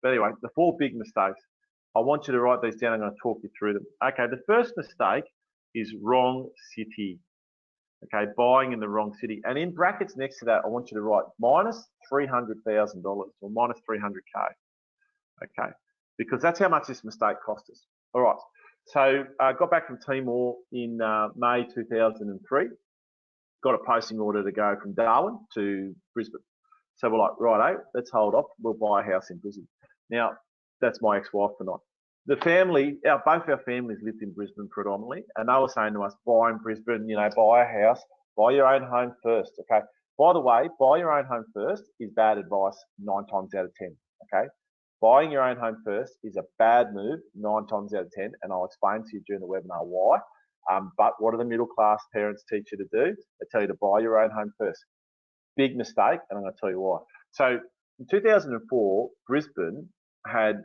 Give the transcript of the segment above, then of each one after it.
But anyway, the 4 big mistakes. I want you to write these down. I'm going to talk you through them. Okay, the first mistake is wrong city. Okay, buying in the wrong city. And in brackets next to that, I want you to write minus $300,000 or minus 300K. Okay, because that's how much this mistake cost us. All right, so I got back from Timor in May 2003. Got a posting order to go from Darwin to Brisbane. So we're like, righto, let's hold off. We'll buy a house in Brisbane. Now, that's my ex-wife and I. The family, both our families lived in Brisbane predominantly, and they were saying to us, buy in Brisbane, buy a house, buy your own home first, okay? By the way, buy your own home first is bad advice 9 times out of 10, okay? Buying your own home first is a bad move 9 times out of 10, and I'll explain to you during the webinar why. But what do the middle class parents teach you to do? They tell you to buy your own home first. Big mistake, and I'm going to tell you why. So in 2004, Brisbane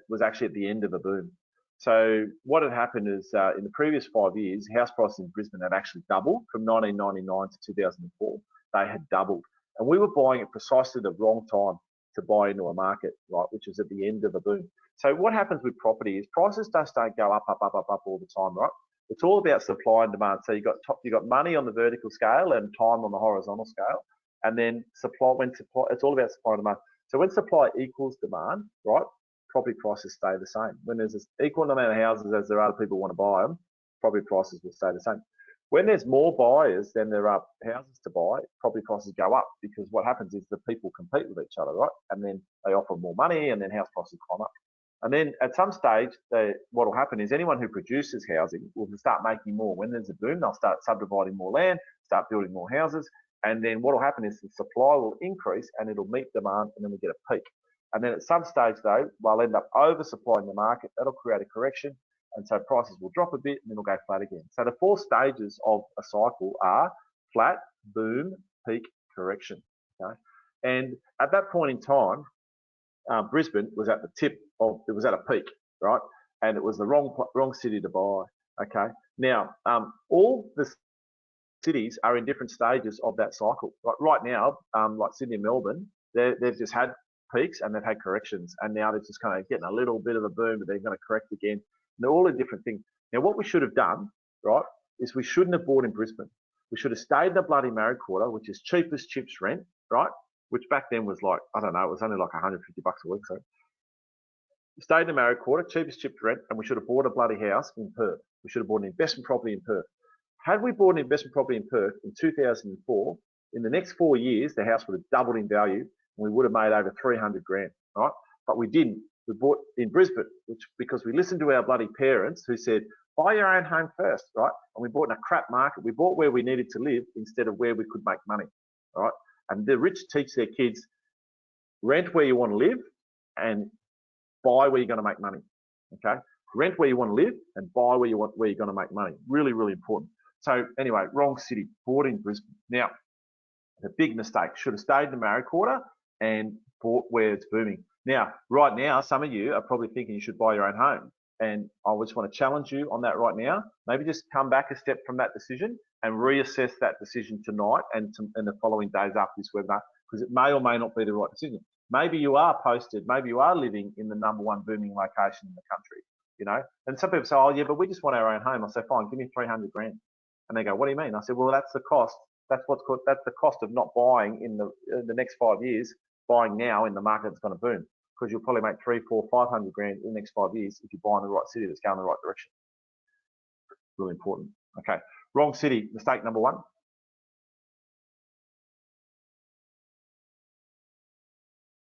was actually at the end of a boom. So what had happened is in the previous 5 years, house prices in Brisbane had actually doubled from 1999 to 2004. They had doubled, and we were buying at precisely the wrong time to buy into a market, right, which is at the end of a boom. So what happens with property is prices just don't go up all the time, right? It's all about supply and demand. So you've got money on the vertical scale and time on the horizontal scale, and then it's all about supply and demand. So when supply equals demand, right, property prices stay the same. When there's an equal amount of houses as there are other people want to buy them, property prices will stay the same. When there's more buyers than there are houses to buy, property prices go up, because what happens is the people compete with each other, right? And then they offer more money, and then house prices climb up. And then at some stage, what will happen is anyone who produces housing will start making more. When there's a boom, they'll start subdividing more land, start building more houses. And then what will happen is the supply will increase and it'll meet demand, and then we get a peak. And then at some stage, though, we'll end up oversupplying the market. That'll create a correction. And so prices will drop a bit and then it'll go flat again. So the 4 stages of a cycle are flat, boom, peak, correction. Okay? And at that point in time, Brisbane was at the tip of, it was at a peak, right? And it was the wrong city to buy. Okay. Now, all the cities are in different stages of that cycle. Right now, like Sydney and Melbourne, they've just had peaks and they've had corrections, and now they're just kind of getting a little bit of a boom, but they're going to correct again. And they're all in different things. Now, what we should have done, right, is we shouldn't have bought in Brisbane. We should have stayed in the bloody Marrick Quarter, which is cheap as chips rent, right? Which back then was like, I don't know, it was only like $150 a week. So stayed in the Marrick Quarter, cheapest chips rent, and we should have bought a bloody house in Perth. We should have bought an investment property in Perth. Had we bought an investment property in Perth in 2004, in the next 4 years, the house would have doubled in value, and we would have made over 300 grand, right? But we didn't. We bought in Brisbane, because we listened to our bloody parents who said, buy your own home first, right? And we bought in a crap market. We bought where we needed to live instead of where we could make money, right? And the rich teach their kids, rent where you want to live and buy where you're going to make money, okay? Rent where you want to live and buy where you're going to make money. Really, really important. So anyway, wrong city, bought in Brisbane. Now, the big mistake, should have stayed in the Marrick Quarter and bought where it's booming. Now, right now, some of you are probably thinking you should buy your own home. And I just want to challenge you on that right now. Maybe just come back a step from that decision and reassess that decision tonight and the following days after this webinar, because it may or may not be the right decision. Maybe you are posted, maybe you are living in the #1 booming location in the country, you know? And some people say, oh yeah, but we just want our own home. I say, fine, give me 300 grand. And they go, what do you mean? I said, well, that's the cost. That's the cost of not buying in the next 5 years, buying now in the market that's going to boom. Because you'll probably make 300, 400, 500 grand in the next 5 years if you buy in the right city that's going in the right direction. Really important. Okay. Wrong city, mistake number 1.